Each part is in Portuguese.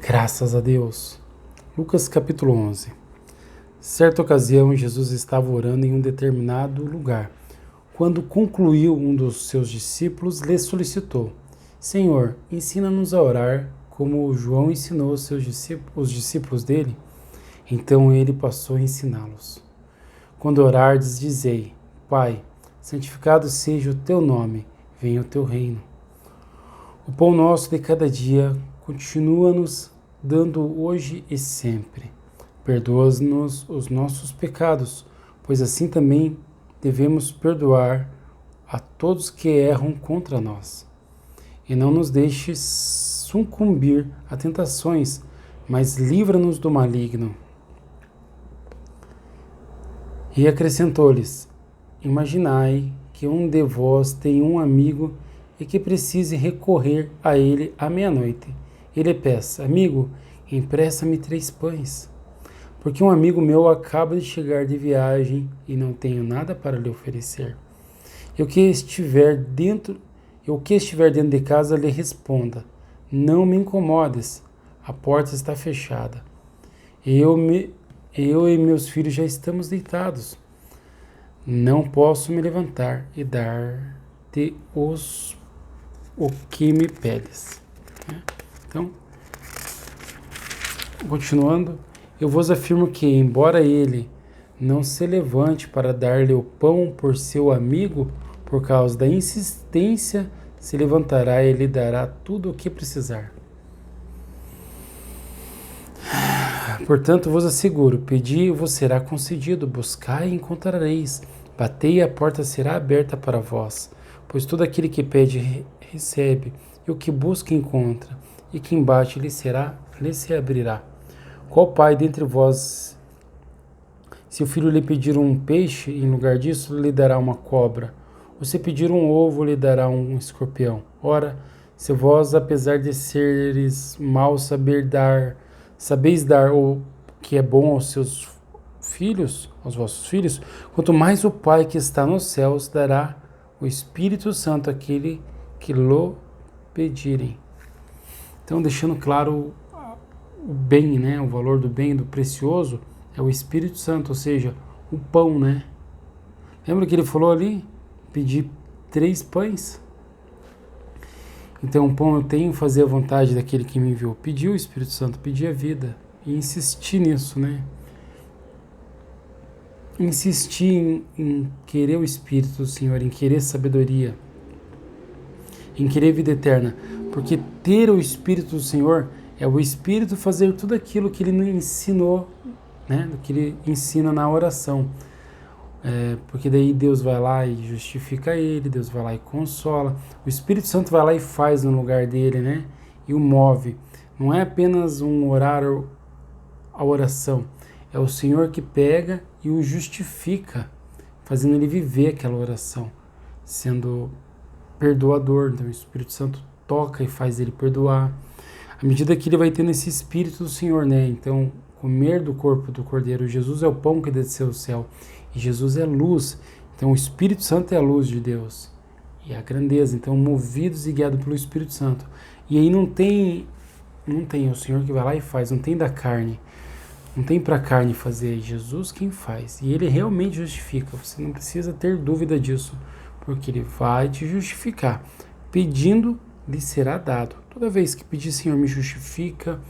Graças a Deus. Lucas capítulo 11. Certa ocasião, Jesus estava orando em um determinado lugar. Quando concluiu, um dos seus discípulos lhe solicitou: Senhor, ensina-nos a orar, como João ensinou os discípulos dele. Então ele passou a ensiná-los. Quando orardes, dizei: Pai, santificado seja o teu nome, venha o teu reino. O pão nosso de cada dia continua-nos dando hoje e sempre. Perdoa-nos os nossos pecados, pois assim também devemos perdoar a todos que erram contra nós. E não nos deixes sucumbir a tentações, mas livra-nos do maligno. E acrescentou-lhes: Imaginai que um de vós tem um amigo e que precise recorrer a ele à meia-noite. Ele peça: Amigo, empresta-me 3 pães, porque um amigo meu acaba de chegar de viagem e não tenho nada para lhe oferecer. E o que estiver dentro de casa lhe responda: Não me incomodes, a porta está fechada. Eu e meus filhos já estamos deitados. Não posso me levantar e dar-te o que me pedes. Então, continuando, eu vos afirmo que, embora ele não se levante para dar-lhe o pão por seu amigo, por causa da insistência, se levantará e lhe dará tudo o que precisar. Portanto, vos asseguro, pedi e vos será concedido, buscai e encontrareis, batei e a porta será aberta para vós. Pois todo aquele que pede, recebe, e o que busca, encontra, e quem bate, lhe se abrirá. Qual pai dentre vós, se o filho lhe pedir um peixe, em lugar disso, lhe dará uma cobra? Ou se pedir um ovo, lhe dará um escorpião? Ora, se vós, apesar de seres maus, sabeis dar o que é bom aos seus filhos, aos vossos filhos, quanto mais o Pai que está nos céus dará o Espírito Santo àquele que lhe pedirem. Então, deixando claro o bem, né? O valor do bem, do precioso, é o Espírito Santo, ou seja, o pão, né? Lembra que ele falou ali? Pedir 3 pães? Então, o pão eu tenho, fazer a vontade daquele que me enviou. Pedir o Espírito Santo, pedir a vida. E insistir nisso, né? Insistir em querer o Espírito do Senhor, em querer sabedoria, em querer vida eterna. Porque ter o Espírito do Senhor é o Espírito fazer tudo aquilo que ele nos ensinou, né? Que ele ensina na oração. Porque daí Deus vai lá e justifica ele, Deus vai lá e consola. O Espírito Santo vai lá e faz no lugar dele, né? E o move. Não é apenas um orar a oração. É o Senhor que pega e o justifica, fazendo ele viver aquela oração, sendo perdoador. Então o Espírito Santo toca e faz ele perdoar. À medida que ele vai tendo esse Espírito do Senhor, né? Então, comer do corpo do Cordeiro. Jesus é o pão que desceu do céu. E Jesus é luz. Então, o Espírito Santo é a luz de Deus. E a grandeza. Então, movidos e guiados pelo Espírito Santo. E aí não tem o Senhor que vai lá e faz. Não tem da carne. Não tem para a carne fazer. É Jesus quem faz. E ele realmente justifica. Você não precisa ter dúvida disso. Porque ele vai te justificar. Pedindo, lhe será dado. Toda vez que pedir, Senhor, me justifica,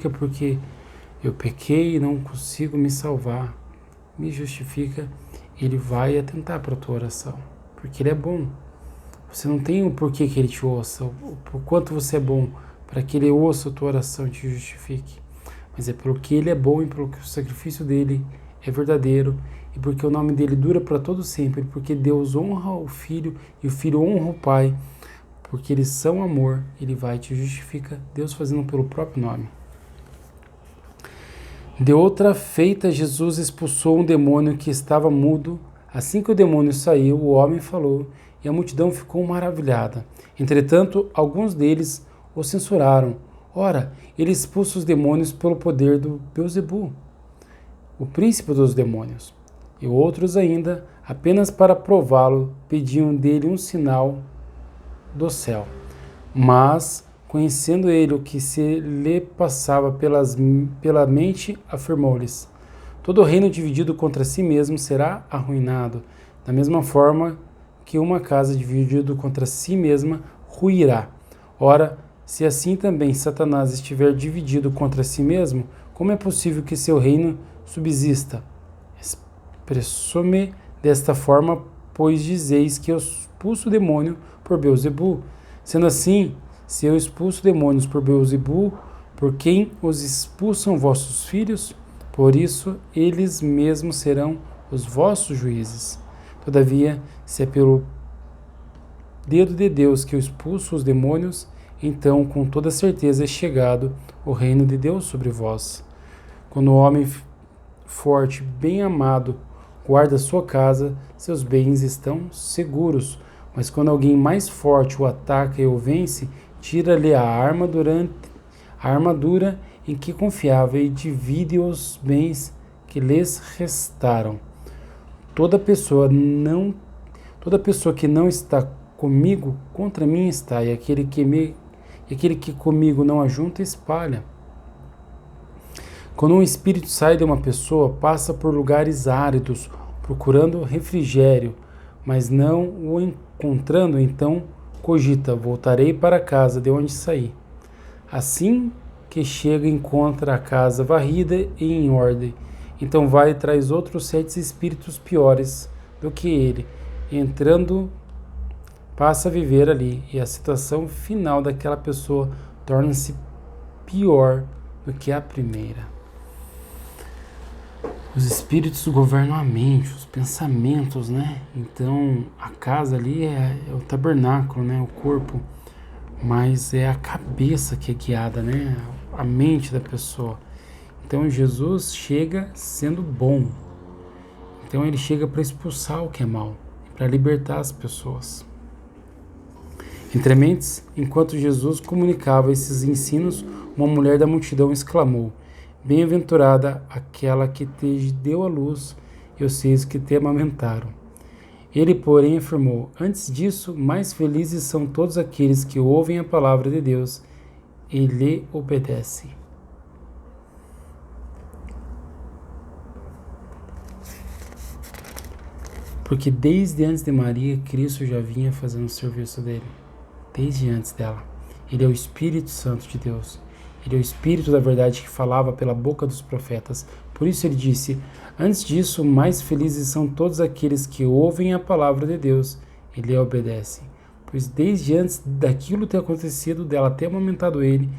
porque eu pequei e não consigo me salvar. Me justifica, ele vai atentar para a tua oração, porque ele é bom. Você não tem o porquê que ele te ouça, por quanto você é bom, para que ele ouça a tua oração e te justifique. Mas é porque ele é bom e porque o sacrifício dele é verdadeiro e porque o nome dele dura para todo sempre, porque Deus honra o Filho e o Filho honra o Pai, porque eles são amor, ele vai e te justifica, Deus fazendo pelo próprio nome. De outra feita, Jesus expulsou um demônio que estava mudo. Assim que o demônio saiu, o homem falou, e a multidão ficou maravilhada. Entretanto, alguns deles o censuraram. Ora, ele expulsa os demônios pelo poder do Beelzebu, o príncipe dos demônios. E outros ainda, apenas para prová-lo, pediam dele um sinal do céu. Mas, conhecendo ele o que se lhe passava pela mente, afirmou-lhes: todo reino dividido contra si mesmo será arruinado, da mesma forma que uma casa dividida contra si mesma ruirá. Ora, se assim também Satanás estiver dividido contra si mesmo, como é possível que seu reino subsista? Expresso-me desta forma, pois dizeis que eu expulso o demônio por Beelzebu. Sendo assim, se eu expulso demônios por Beelzebu, por quem os expulsam vossos filhos? Por isso, eles mesmos serão os vossos juízes. Todavia, se é pelo dedo de Deus que eu expulso os demônios, então com toda certeza é chegado o reino de Deus sobre vós. Quando o homem forte, bem amado, guarda sua casa, seus bens estão seguros. Mas quando alguém mais forte o ataca e o vence, tira-lhe a armadura em que confiava e divide os bens que lhes restaram. Toda pessoa que não está comigo, contra mim está, e aquele que comigo não ajunta, espalha. Quando um espírito sai de uma pessoa, passa por lugares áridos, procurando refrigério, mas não o encontrando, então cogita: voltarei para casa de onde saí. Assim que chega, encontra a casa varrida e em ordem. Então vai e traz outros 7 espíritos piores do que ele, entrando, passa a viver ali, e a situação final daquela pessoa torna-se pior do que a primeira. Os espíritos governam a mente, os pensamentos, né? Então, a casa ali é o tabernáculo, né? O corpo, mas é a cabeça que é guiada, né? A mente da pessoa. Então, Jesus chega sendo bom. Então, ele chega para expulsar o que é mal, para libertar as pessoas. Entre mentes, enquanto Jesus comunicava esses ensinos, uma mulher da multidão exclamou: bem-aventurada aquela que te deu a luz e os seios que te amamentaram. Ele, porém, afirmou: antes disso, mais felizes são todos aqueles que ouvem a palavra de Deus e lhe obedecem. Porque desde antes de Maria, Cristo já vinha fazendo o serviço dele. Desde antes dela. Ele é o Espírito Santo de Deus. Ele é o Espírito da verdade que falava pela boca dos profetas. Por isso ele disse: antes disso, mais felizes são todos aqueles que ouvem a palavra de Deus e lhe obedecem. Pois desde antes daquilo ter acontecido, dela ter amamentado ele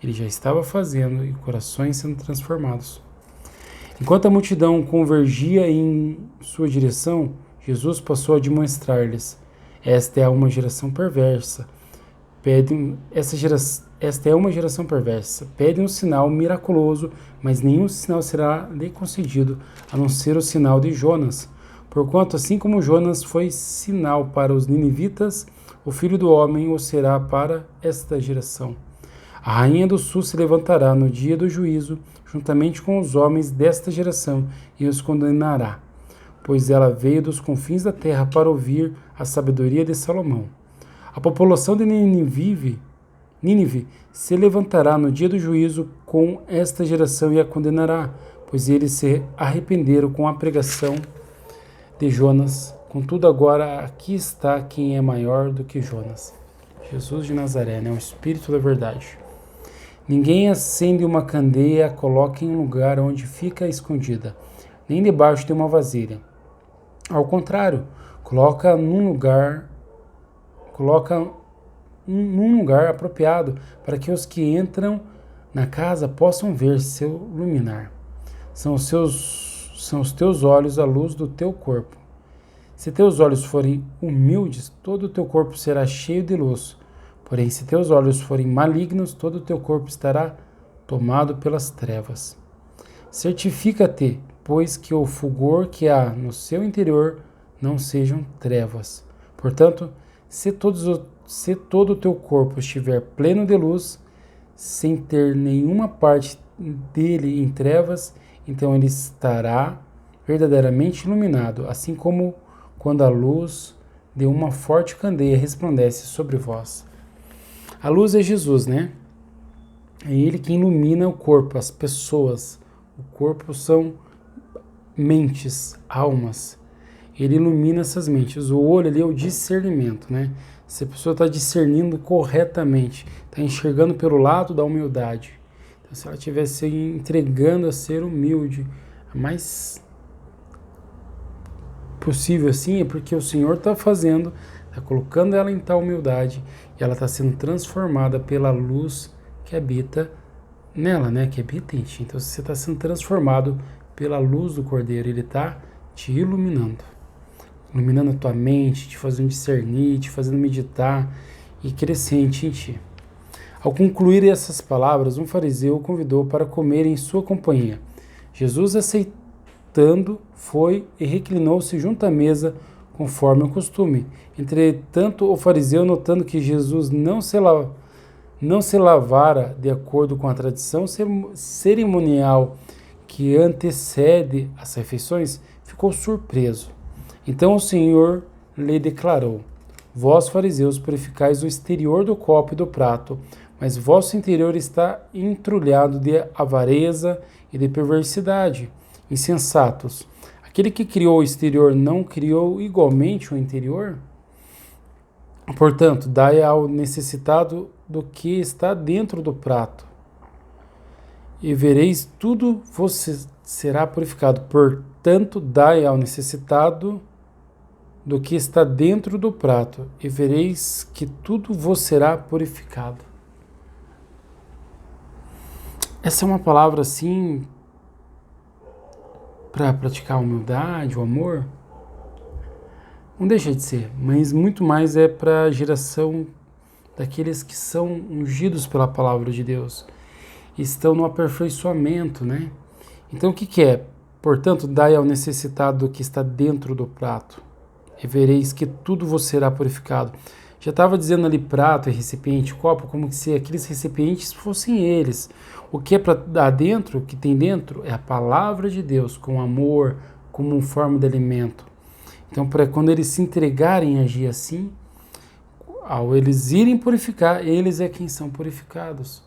já estava fazendo, e corações sendo transformados. Enquanto a multidão convergia em sua direção, Jesus passou a demonstrar-lhes: esta é uma geração perversa. Esta é uma geração perversa. Pede um sinal miraculoso, mas nenhum sinal será lhe concedido, a não ser o sinal de Jonas. Porquanto, assim como Jonas foi sinal para os ninivitas, o Filho do Homem o será para esta geração. A rainha do sul se levantará no dia do juízo, juntamente com os homens desta geração, e os condenará, pois ela veio dos confins da terra para ouvir a sabedoria de Salomão. A população de Nínive se levantará no dia do juízo com esta geração e a condenará, pois eles se arrependeram com a pregação de Jonas. Contudo, agora aqui está quem é maior do que Jonas. Jesus de Nazaré, né? O Espírito da verdade. Ninguém acende uma candeia e a coloca em um lugar onde fica escondida, nem debaixo de uma vasilha. Ao contrário, coloca num lugar apropriado, para que os que entram na casa possam ver seu luminar. São os teus olhos a luz do teu corpo. Se teus olhos forem humildes, todo o teu corpo será cheio de luz. Porém, se teus olhos forem malignos, todo o teu corpo estará tomado pelas trevas. Certifica-te, pois, que o fulgor que há no seu interior não sejam trevas. Portanto, se todo o teu corpo estiver pleno de luz, sem ter nenhuma parte dele em trevas, então ele estará verdadeiramente iluminado, assim como quando a luz de uma forte candeia resplandece sobre vós. A luz é Jesus, né? É Ele que ilumina o corpo, as pessoas. O corpo são mentes, almas. Ele ilumina essas mentes. O olho ali é o discernimento, né? Se a pessoa está discernindo corretamente, está enxergando pelo lado da humildade. Então, se ela estiver se entregando a ser humilde, a mais possível assim, é porque o Senhor está fazendo, está colocando ela em tal humildade e ela está sendo transformada pela luz que habita nela, né? Que habita em ti. Então, se você está sendo transformado pela luz do Cordeiro, Ele está te iluminando a tua mente, te fazendo discernir, te fazendo meditar e crescente em ti. Ao concluir essas palavras, um fariseu o convidou para comer em sua companhia. Jesus, aceitando, foi e reclinou-se junto à mesa, conforme o costume. Entretanto, o fariseu, notando que Jesus não se lavara de acordo com a tradição cerimonial que antecede as refeições, ficou surpreso. Então o Senhor lhe declarou: vós, fariseus, purificais o exterior do copo e do prato, mas vosso interior está entrulhado de avareza e de perversidade. Insensatos! Aquele que criou o exterior não criou igualmente o interior? Portanto, dai ao necessitado do que está dentro do prato, e vereis tudo vos será purificado. Portanto, dai ao necessitado do que está dentro do prato, e vereis que tudo vos será purificado. Essa é uma palavra assim para praticar a humildade, o amor. Não deixa de ser, mas muito mais é para a geração daqueles que são ungidos pela palavra de Deus, estão no aperfeiçoamento, né? Então o que é? Portanto, dai ao necessitado do que está dentro do prato, e vereis que tudo vos será purificado. Já estava dizendo ali prato e recipiente, copo, como se aqueles recipientes fossem eles. O que é para dar dentro, o que tem dentro, é a palavra de Deus, com amor, como forma de alimento. Então, para quando eles se entregarem a agir assim, ao eles irem purificar, eles é quem são purificados.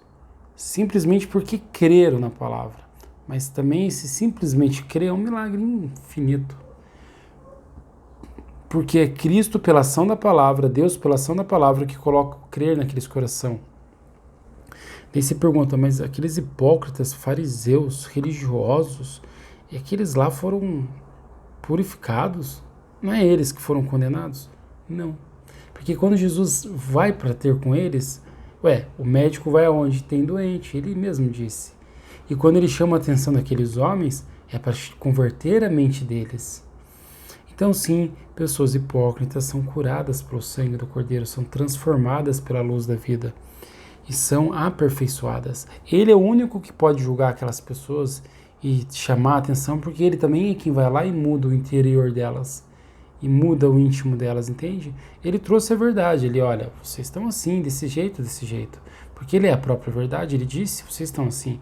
Simplesmente porque creram na palavra. Mas também esse simplesmente crer é um milagre infinito. Porque é Cristo pela ação da palavra, Deus pela ação da palavra que coloca o crer naqueles coração. Daí você pergunta, mas aqueles hipócritas, fariseus, religiosos, e aqueles lá foram purificados? Não é eles que foram condenados? Não. Porque quando Jesus vai para ter com eles, o médico vai aonde tem doente, ele mesmo disse. E quando ele chama a atenção daqueles homens, é para converter a mente deles. Então sim, pessoas hipócritas são curadas pelo sangue do Cordeiro, são transformadas pela luz da vida e são aperfeiçoadas. Ele é o único que pode julgar aquelas pessoas e chamar a atenção, porque ele também é quem vai lá e muda o interior delas, e muda o íntimo delas, entende? Ele trouxe a verdade, ele, olha, vocês estão assim, desse jeito, porque ele é a própria verdade, ele disse, vocês estão assim,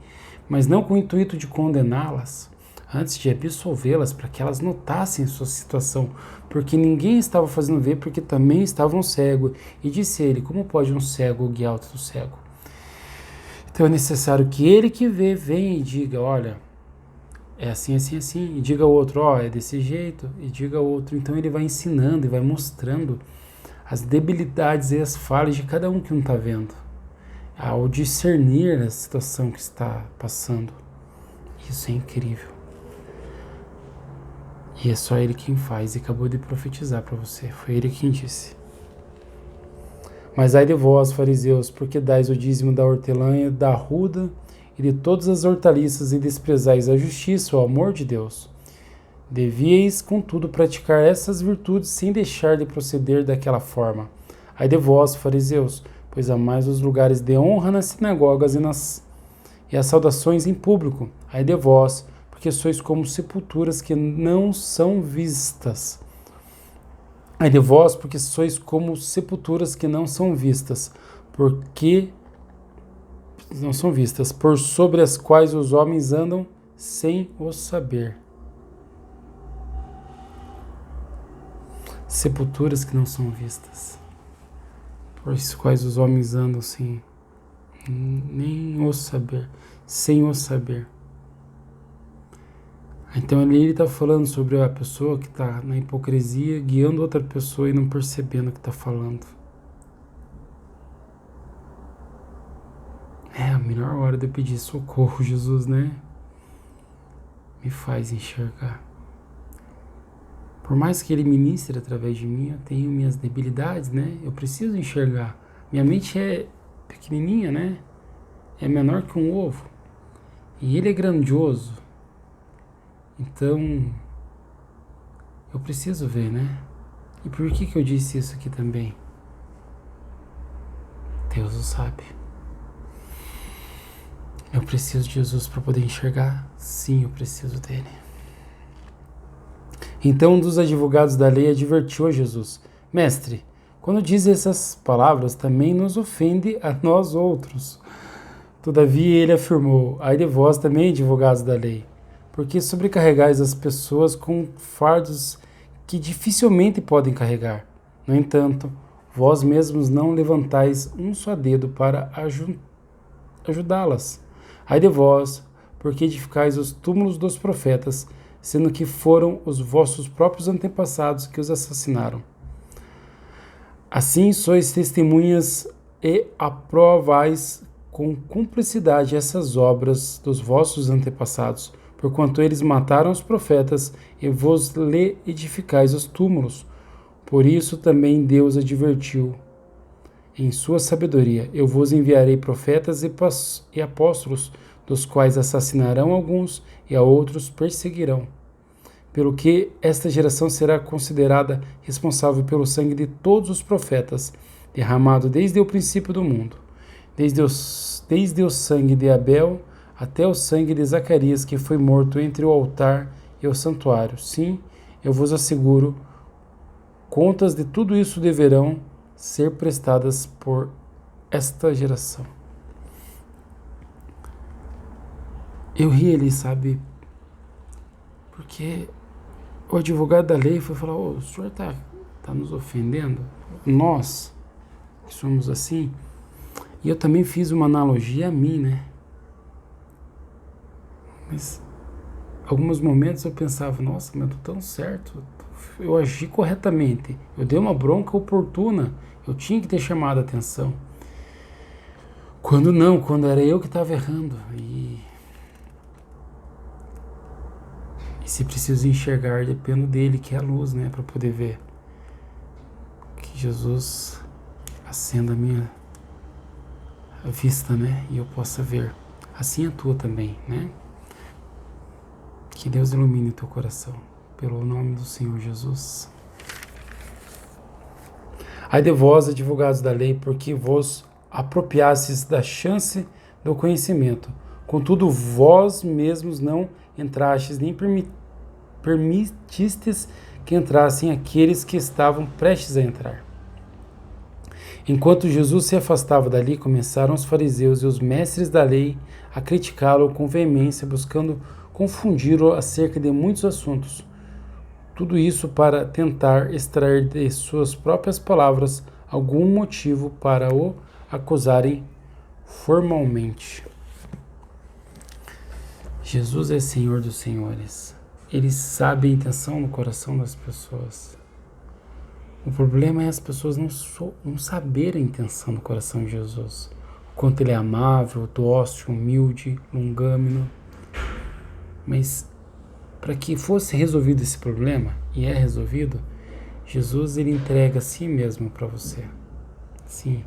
mas não com o intuito de condená-las, antes de absolvê-las, para que elas notassem sua situação, porque ninguém estava fazendo ver, porque também estavam cegos. E disse ele, como pode um cego guiar outro cego? Então é necessário que ele que vê, venha e diga, olha, é assim, assim, assim, e diga ao outro, é desse jeito, e diga ao outro. Então ele vai ensinando e vai mostrando as debilidades e as falhas de cada um que não está vendo, ao discernir a situação que está passando. Isso é incrível. E é só ele quem faz, e acabou de profetizar para você, foi ele quem disse. Mas ai de vós, fariseus, porque dais o dízimo da hortelã, da arruda e de todas as hortaliças, e desprezais a justiça, o amor de Deus. Devíeis, contudo, praticar essas virtudes sem deixar de proceder daquela forma. Ai de vós, fariseus, pois amais os lugares de honra nas sinagogas e as saudações em público. Ai de vós, porque sois como sepulturas que não são vistas. Ai de vós, porque sois como sepulturas que não são vistas, porque não são vistas, por sobre as quais os homens andam sem o saber. Sepulturas que não são vistas. por os quais os homens andam sem nem o saber, sem o saber. Então ali ele está falando sobre a pessoa que está na hipocrisia, guiando outra pessoa e não percebendo o que está falando. É a melhor hora de eu pedir socorro, Jesus, né? Me faz enxergar. Por mais que ele ministre através de mim, eu tenho minhas debilidades, né? Eu preciso enxergar. Minha mente é pequenininha, né? É menor que um ovo. E ele é grandioso. Então, eu preciso ver, né? E por que eu disse isso aqui também? Deus o sabe. Eu preciso de Jesus para poder enxergar? Sim, eu preciso dele. Então um dos advogados da lei advertiu a Jesus: Mestre, quando diz essas palavras, também nos ofende a nós outros. Todavia ele afirmou: Ai de vós também, advogados da lei, porque sobrecarregais as pessoas com fardos que dificilmente podem carregar. No entanto, vós mesmos não levantais um só dedo para ajudá-las. Ai de vós, porque edificais os túmulos dos profetas, sendo que foram os vossos próprios antepassados que os assassinaram. Assim sois testemunhas e aprovais com cumplicidade essas obras dos vossos antepassados, porquanto eles mataram os profetas e vos lhe edificais os túmulos. Por isso também Deus advertiu em sua sabedoria: eu vos enviarei profetas e apóstolos, dos quais assassinarão alguns e a outros perseguirão. Pelo que esta geração será considerada responsável pelo sangue de todos os profetas, derramado desde o princípio do mundo, desde o sangue de Abel até o sangue de Zacarias, que foi morto entre o altar e o santuário. Sim, eu vos asseguro, contas de tudo isso deverão ser prestadas por esta geração. Eu ri ali, sabe? Porque o advogado da lei foi falar: o senhor tá nos ofendendo? Nós, que somos assim. E eu também fiz uma analogia a mim, né? Mas alguns momentos eu pensava: nossa, mas eu tô tão certo. Eu agi corretamente. Eu dei uma bronca oportuna. Eu tinha que ter chamado a atenção. Quando não, quando era eu que estava errando. E se preciso enxergar, dependo dele, que é a luz, né? Para poder ver. Que Jesus acenda a minha vista, né? E eu possa ver. Assim a tua também, né? Que Deus ilumine teu coração. Pelo nome do Senhor Jesus. Ai de vós, advogados da lei, porque vos apropriastes da chance do conhecimento. Contudo, vós mesmos não entrastes, nem permitistes que entrassem aqueles que estavam prestes a entrar. Enquanto Jesus se afastava dali, começaram os fariseus e os mestres da lei a criticá-lo com veemência, buscando confundi-lo acerca de muitos assuntos. Tudo isso para tentar extrair de suas próprias palavras algum motivo para o acusarem formalmente. Jesus é Senhor dos senhores. Ele sabe a intenção no coração das pessoas. O problema é as pessoas não saberem a intenção do coração de Jesus. O quanto ele é amável, dócil, humilde, longâmino. Mas para que fosse resolvido esse problema, e é resolvido, Jesus ele entrega a si mesmo para você. Sim.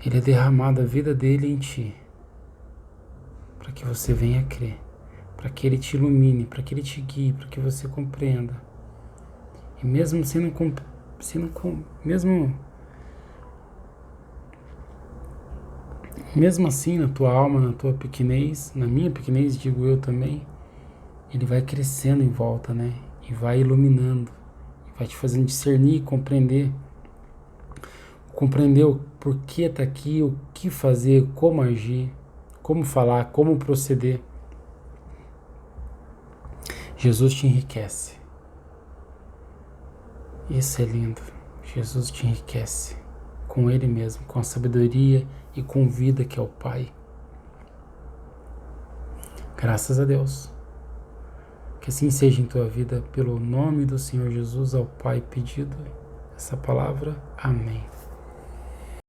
Ele é derramado a vida dele em ti. Para que você venha a crer. Para que ele te ilumine, para que ele te guie, para que você compreenda. E mesmo mesmo assim, na tua alma, na tua pequenez, na minha pequenez, digo eu também, ele vai crescendo em volta, né? E vai iluminando, e vai te fazendo discernir e compreender o porquê tá aqui, o que fazer, como agir, como falar, como proceder. Jesus te enriquece. Isso é lindo. Jesus te enriquece. com Ele mesmo, com a sabedoria e com vida que é o Pai. Graças a Deus. Que assim seja em tua vida, pelo nome do Senhor Jesus, ao Pai pedido essa palavra. Amém.